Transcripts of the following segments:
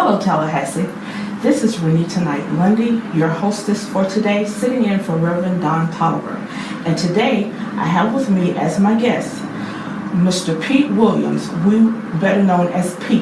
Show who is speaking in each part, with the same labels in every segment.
Speaker 1: Hello, Tallahassee. This is Renita Knight Lundy, your hostess for today, sitting in for Reverend Don Tolliver. And today, I have with me as my guest, Mr. Pete Williams, better known as Pete,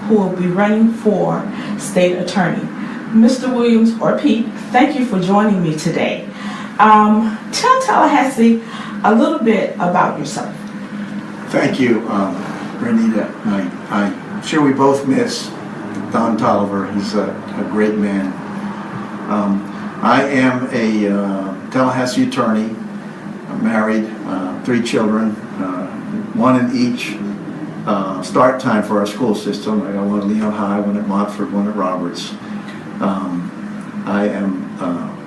Speaker 1: who will be running for state attorney. Mr. Williams, or Pete, thank you for joining me today. Tell Tallahassee a little bit about yourself.
Speaker 2: Thank you, Renita. I'm sure we both miss Don Tolliver. He's a great man. I am a Tallahassee attorney. I'm married, 3 children, one in each start time for our school system. I got one at Leon High, one at Montford, one at Roberts. I am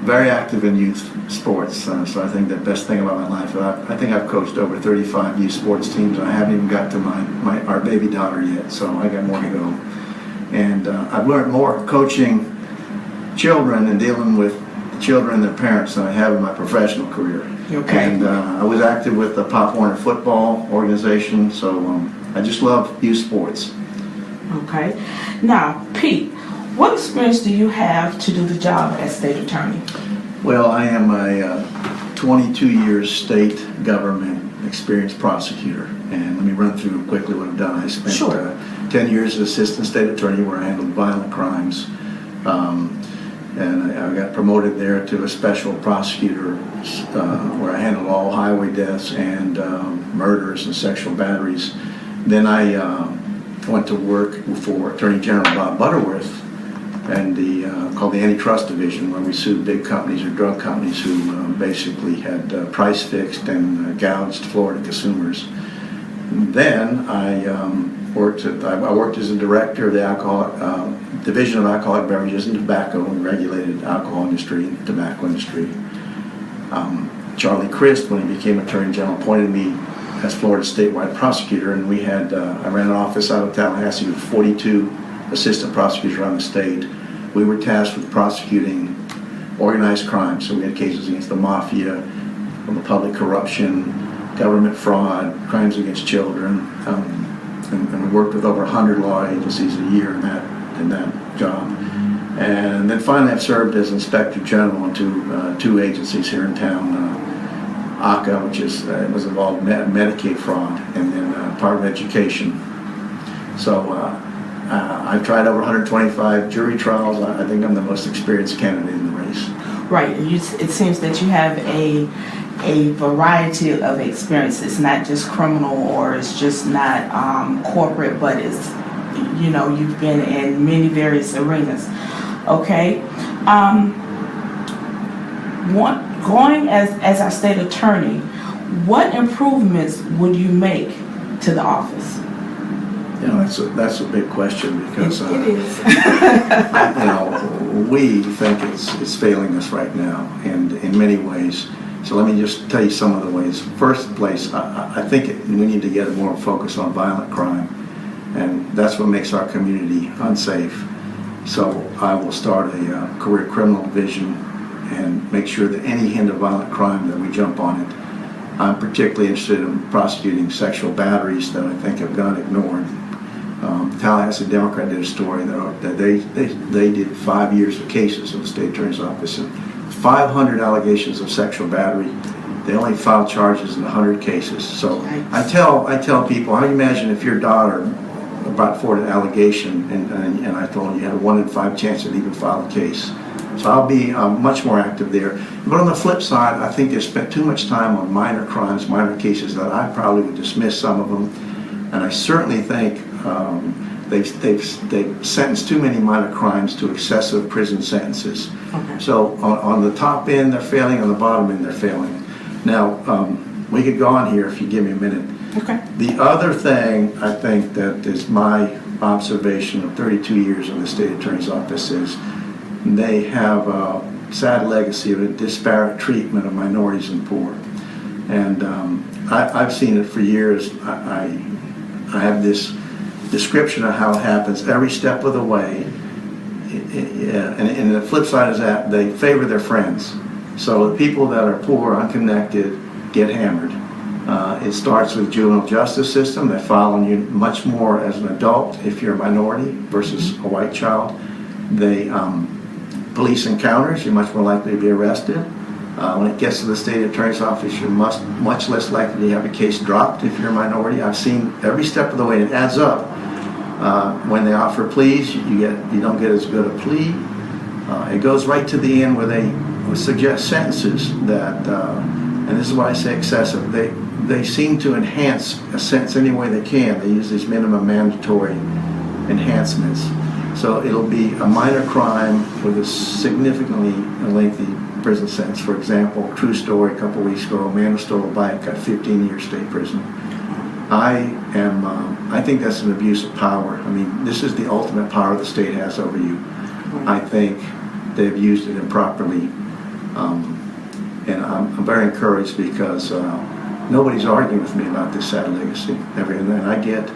Speaker 2: very active in youth sports, so I think the best thing about my life, I think I've coached over 35 youth sports teams, and I haven't even got to our baby daughter yet, so I got more to go. And I've learned more coaching children and dealing with children and their parents than I have in my professional career.
Speaker 1: Okay.
Speaker 2: And I was active with the Pop Warner football organization, so I just love youth sports.
Speaker 1: Okay. Now, Pete, what experience do you have to do the job as state attorney?
Speaker 2: Well, I am a 22 years state government experienced prosecutor, and let me run through quickly what I've done. I spent 10 years as assistant state attorney where I handled violent crimes, and I got promoted there to a special prosecutor where I handled all highway deaths and murders and sexual batteries. Then I went to work for Attorney General Bob Butterworth and called the Antitrust Division, where we sued big companies or drug companies who basically had price fixed and gouged Florida consumers. Then I worked as a director of the Division of Alcoholic Beverages and Tobacco and regulated alcohol industry and tobacco industry. Charlie Crist, when he became Attorney General, appointed me as Florida's statewide prosecutor, and we had I ran an office out of Tallahassee with 42 assistant prosecutors around the state. We were tasked with prosecuting organized crime, so we had cases against the mafia, public corruption, government fraud, crimes against children, and we worked with over 100 law agencies a year in that job. And then finally I've served as Inspector General to 2 agencies here in town, ACA, which was involved in Medicaid fraud, and then Department of Education. So I've tried over 125 jury trials. I think I'm the most experienced candidate in the race.
Speaker 1: Right. It seems that you have a variety of experiences, not just criminal or it's just not corporate, but it's, you've been in many various arenas. Okay. Going as our state attorney, what improvements would you make to the office?
Speaker 2: That's a big question because
Speaker 1: it is.
Speaker 2: We think it's failing us right now, and in many ways. So let me just tell you some of the ways. First place, I think we need to get more focus on violent crime, and that's what makes our community unsafe. So I will start a career criminal division and make sure that any hint of violent crime that we jump on it. I'm particularly interested in prosecuting sexual batteries that I think have gone ignored. The Tallahassee Democrat did a story that they did 5 years of cases of the state attorney's office, and 500 allegations of sexual battery. They only filed charges in 100 cases. So I tell people, how do you imagine if your daughter brought forward an allegation and I told you had a 1 in 5 chance to even file a case? So I'll be much more active there. But on the flip side, I think they've spent too much time on minor crimes, minor cases that I probably would dismiss some of them. And I certainly think they've sentenced too many minor crimes to excessive prison sentences.
Speaker 1: Okay.
Speaker 2: So on the top end, they're failing. On the bottom end, they're failing. Now, we could go on here if you give me a minute.
Speaker 1: Okay.
Speaker 2: The other thing I think that is my observation of 32 years in the state attorney's office is they have a sad legacy of a disparate treatment of minorities and poor. And I've seen it for years. I have this description of how it happens every step of the way. And the flip side is that they favor their friends. So the people that are poor, unconnected, get hammered. It starts with juvenile justice system. They file on you much more as an adult if you're a minority versus a white child. They police encounters, you're much more likely to be arrested. When it gets to the state attorney's office, you're much less likely to have a case dropped if you're a minority. I've seen every step of the way. It adds up. When they offer pleas, you don't get as good a plea. It goes right to the end where they suggest sentences that, and this is why I say excessive. They seem to enhance a sentence any way they can. They use these minimum mandatory enhancements. So it'll be a minor crime with a significantly lengthy prison sentence. For example, true story, a couple of weeks ago, a man who stole a bike got 15 years state prison. I think that's an abuse of power. I mean, this is the ultimate power the state has over you. I think they've used it improperly. And I'm very encouraged because nobody's arguing with me about this sad legacy. And I get,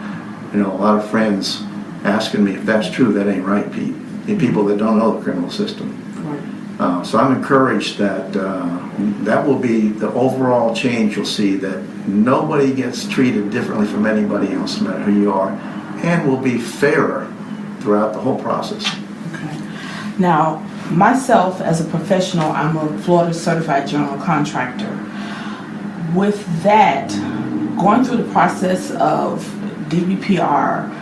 Speaker 2: a lot of friends asking me if that's true. That ain't right, Pete. And people that don't know the criminal system. So I'm encouraged that that will be the overall change you'll see, that nobody gets treated differently from anybody else, no matter who you are, and will be fairer throughout the whole process.
Speaker 1: Okay. Now, myself as a professional, I'm a Florida certified general contractor. With that, going through the process of DBPR,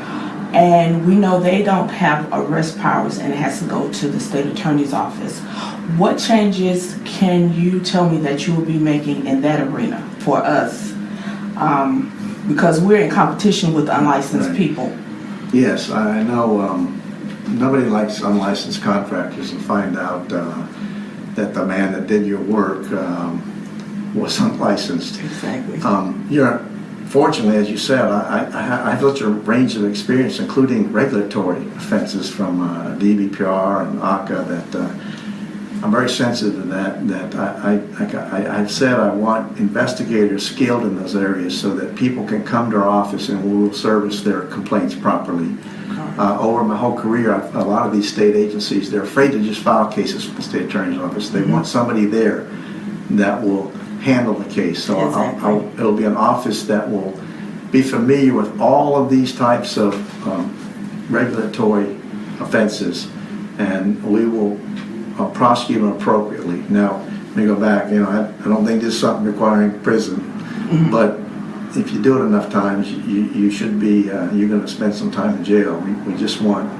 Speaker 1: and we know they don't have arrest powers and it has to go to the state attorney's office. What changes can you tell me that you will be making in that arena for us? Because we're in competition with unlicensed people.
Speaker 2: Yes, I know nobody likes unlicensed contractors and find out that the man that did your work was unlicensed.
Speaker 1: Exactly.
Speaker 2: Fortunately, as you said, I have such a range of experience, including regulatory offenses from DBPR and ACA, that I'm very sensitive to that. I've said I want investigators skilled in those areas so that people can come to our office and we will service their complaints properly. Over my whole career, a lot of these state agencies, they're afraid to just file cases with the state attorney's office. They want somebody there that will handle the case. So exactly. It'll be an office that will be familiar with all of these types of regulatory offenses, and we will prosecute them appropriately. Now, let me go back. I don't think this is something requiring prison, but if you do it enough times, you should be. You're going to spend some time in jail. We just want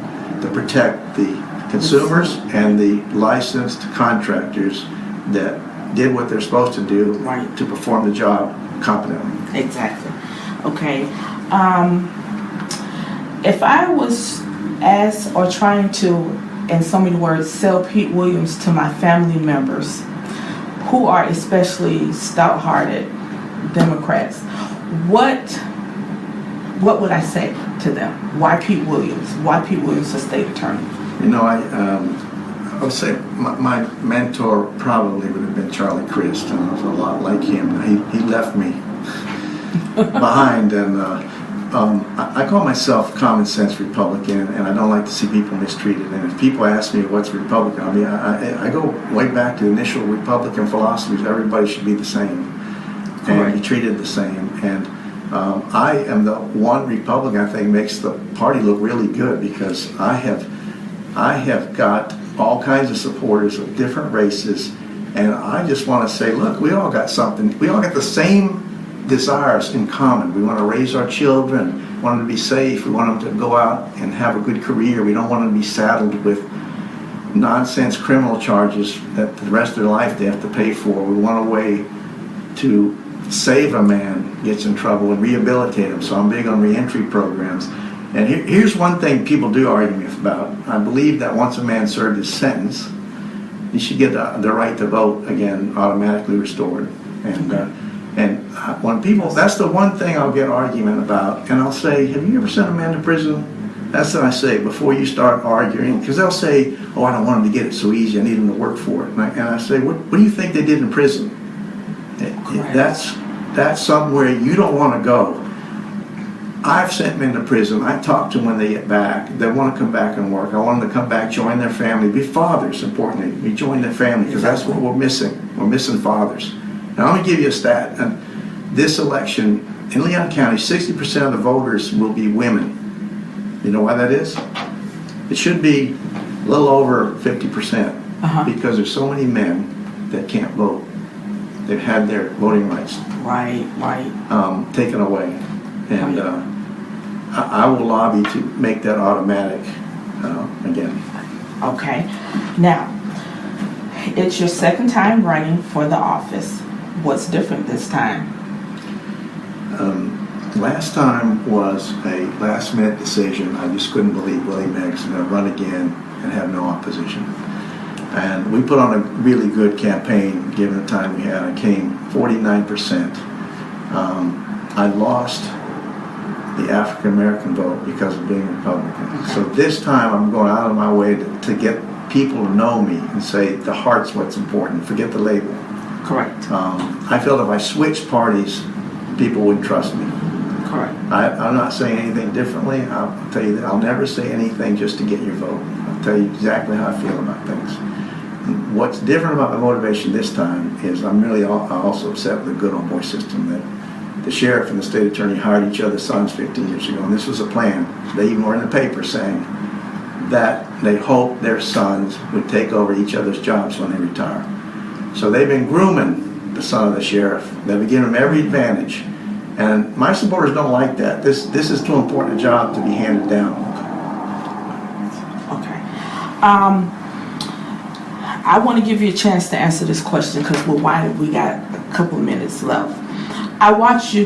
Speaker 2: to protect the consumers and the licensed contractors that did what they're supposed to do to perform the job competently.
Speaker 1: Exactly. Okay. If I was asked or trying to, in so many words, sell Pete Williams to my family members who are especially stout-hearted Democrats, what would I say to them? Why Pete Williams? Why Pete Williams as state attorney?
Speaker 2: I would say my mentor probably would have been Charlie Crist, and I was a lot like him. He left me behind, and I call myself common sense Republican, and I don't like to see people mistreated. And if people ask me what's Republican, I go way back to the initial Republican philosophies. Everybody should be the same and be treated the same. And I am the one Republican I think makes the party look really good, because I have got all kinds of supporters of different races, and I just want to say, look, we all got something. We all got the same desires in common. We want to raise our children, we want them to be safe, we want them to go out and have a good career. We don't want them to be saddled with nonsense criminal charges that the rest of their life they have to pay for. We want a way to save a man gets in trouble and rehabilitate him. So I'm big on reentry programs. And here's one thing people do argue me about. I believe that once a man served his sentence, he should get the right to vote again automatically restored. And when people, that's the one thing I'll get argument about. And I'll say, have you ever sent a man to prison? That's what I say before you start arguing, because they'll say, oh, I don't want him to get it so easy, I need him to work for it. And I say, what do you think they did in prison? That's somewhere you don't want to go. I've sent men to prison. I talk to them when they get back. They want to come back and work. I want them to come back, join their family, be fathers, importantly. We join their family, because that's what we're missing. We're missing fathers. Now, let me give you a stat. And this election in Leon County, 60% of the voters will be women. You know why that is? It should be a little over 50% because there's so many men that can't vote. They've had their voting rights taken away. And I will lobby to make that automatic again.
Speaker 1: Okay. Now, it's your second time running for the office. What's different this time?
Speaker 2: Last time was a last-minute decision. I just couldn't believe Willie Meggs was going to run again and have no opposition. And we put on a really good campaign given the time we had. I came 49%. I lost the African-American vote because of being a Republican. Okay. So this time I'm going out of my way to get people to know me and say the heart's what's important. Forget the label.
Speaker 1: Correct.
Speaker 2: I felt if I switched parties, people wouldn't trust me.
Speaker 1: Correct.
Speaker 2: I'm not saying anything differently. I'll tell you that I'll never say anything just to get your vote. I'll tell you exactly how I feel about things. And what's different about the motivation this time is I'm really also upset with the good old boy system that the sheriff and the state attorney hired each other's sons 15 years ago, and this was a plan. They even were in the paper saying that they hoped their sons would take over each other's jobs when they retire. So they've been grooming the son of the sheriff. They've been giving him every advantage. And my supporters don't like that. This is too important a job to be handed down.
Speaker 1: Okay. I want to give you a chance to answer this question because we got a couple minutes left. I watched you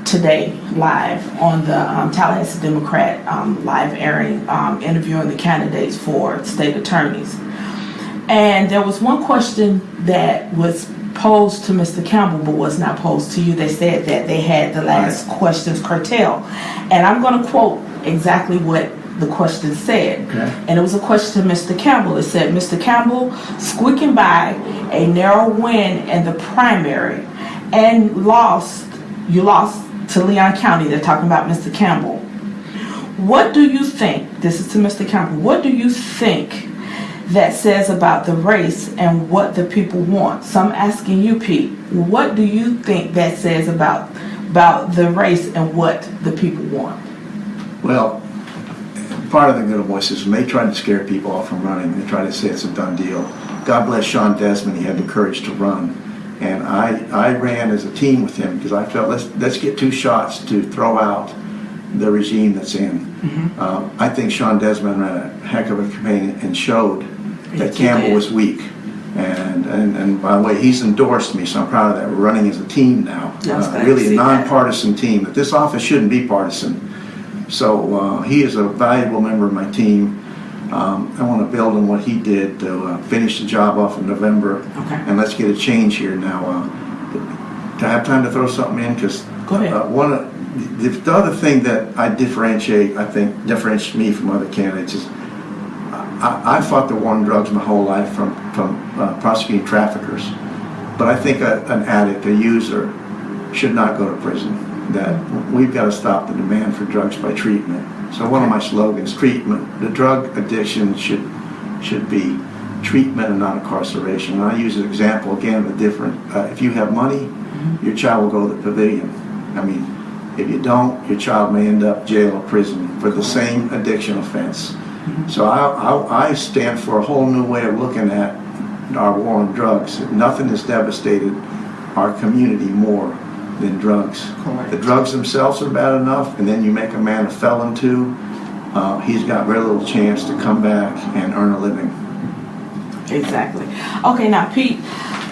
Speaker 1: today live on the Tallahassee Democrat live airing, interviewing the candidates for state attorneys. And there was one question that was posed to Mr. Campbell but was not posed to you. They said that they had the last questions curtailed. And I'm going to quote exactly what the question said. Okay. And it was a question to Mr. Campbell. It said, Mr. Campbell, squeaking by a narrow win in the primary and you lost to Leon County. They're talking about Mr. Campbell. What do you think, this is to Mr. Campbell, what do you think that says about the race and what the people want? So I'm asking you, Pete, what do you think that says about the race and what the people want?
Speaker 2: Well, part of the good old boy system, they tried to scare people off from running. They tried to say it's a done deal. God bless Sean Desmond, he had the courage to run. And I ran as a team with him because I felt let's get two shots to throw out the regime that's in. Mm-hmm. I think Sean Desmond ran a heck of a campaign and showed that Campbell was weak. And by the way, he's endorsed me, so I'm proud of that. We're running as a team now. Really a nonpartisan team. That this office shouldn't be partisan. So he is a valuable member of my team. I want to build on what he did to finish the job off in November. Okay. And let's get a change here now. Do I have time to throw something in? Because the other thing that I think differentiates me from other candidates is I fought the war on drugs my whole life from prosecuting traffickers. But I think an addict, a user, should not go to prison. That we've got to stop the demand for drugs by treatment. So one of my slogans, treatment. The drug addiction should be treatment and not incarceration. And I use an example again of a different. If you have money, your child will go to the pavilion. I mean, if you don't, your child may end up jail or prison for the same addiction offense. So I stand for a whole new way of looking at our war on drugs. Nothing has devastated our community more than drugs. Correct. The drugs themselves are bad enough, and then you make a man a felon too. He's got very little chance to come back and earn a living.
Speaker 1: Exactly. Okay, now Pete,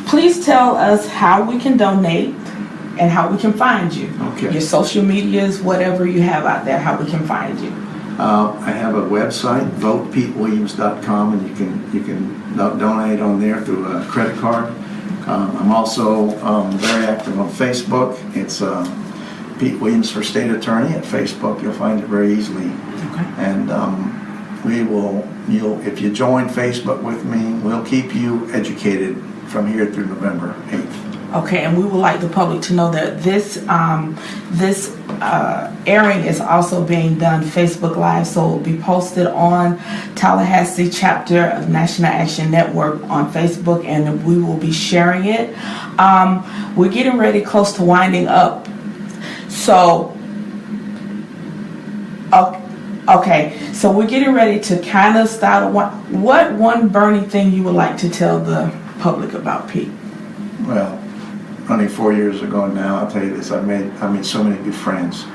Speaker 1: please tell us how we can donate and how we can find you. Okay. Your social medias, whatever you have out there, how we can find you.
Speaker 2: I have a website, votePeteWilliams.com, and you can donate on there through a credit card. I'm also very active on Facebook. It's Pete Williams for State Attorney at Facebook. You'll find it very easily. Okay. And if you join Facebook with me, we'll keep you educated from here through November 8th.
Speaker 1: Okay, and we would like the public to know that this airing is also being done Facebook Live, so it will be posted on Tallahassee chapter of National Action Network on Facebook, and we will be sharing it. We're getting ready close to winding up So, okay, so we're getting ready to kind of start. What one burning thing you would like to tell the public about Pete?
Speaker 2: Well, running 4 years ago now, I'll tell you this, I made so many good friends,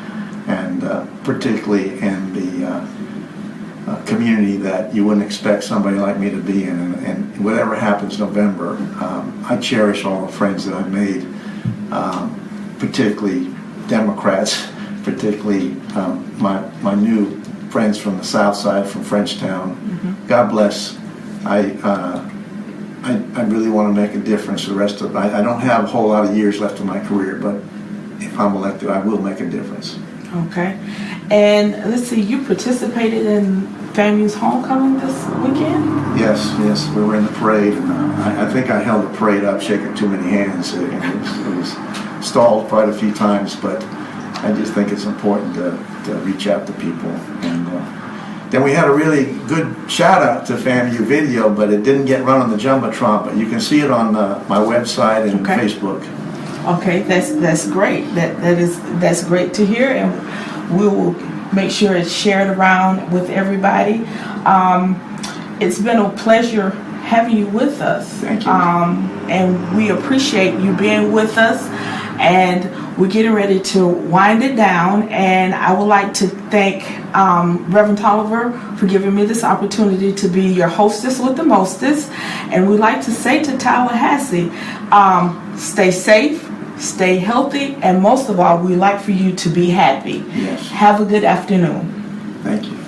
Speaker 2: and particularly in the community that you wouldn't expect somebody like me to be in, and whatever happens November, I cherish all the friends that I've made, particularly Democrats, particularly my new friends from the South Side, from Frenchtown. Mm-hmm. God bless. I really want to make a difference for the rest of. I don't have a whole lot of years left in my career, but if I'm elected, I will make a difference.
Speaker 1: Okay. And let's see, you participated in FAMU's homecoming this weekend?
Speaker 2: Yes, we were in the parade, and I think I held the parade up, shaking too many hands. It was stalled quite a few times, but I just think it's important to reach out to people. And then we had a really good shout out to FAMU video, but it didn't get run on the Jumbotron, but you can see it on my website and Facebook. Okay,
Speaker 1: that's great. That's great to hear, and we will make sure it's shared around with everybody. It's been a pleasure having you with us.
Speaker 2: Thank you.
Speaker 1: And we appreciate you being with us. And we're getting ready to wind it down. And I would like to thank Reverend Tolliver for giving me this opportunity to be your hostess with the mostest. And we'd like to say to Tallahassee, stay safe, stay healthy, and most of all, we'd like for you to be happy.
Speaker 2: Yes.
Speaker 1: Have a good afternoon.
Speaker 2: Thank you.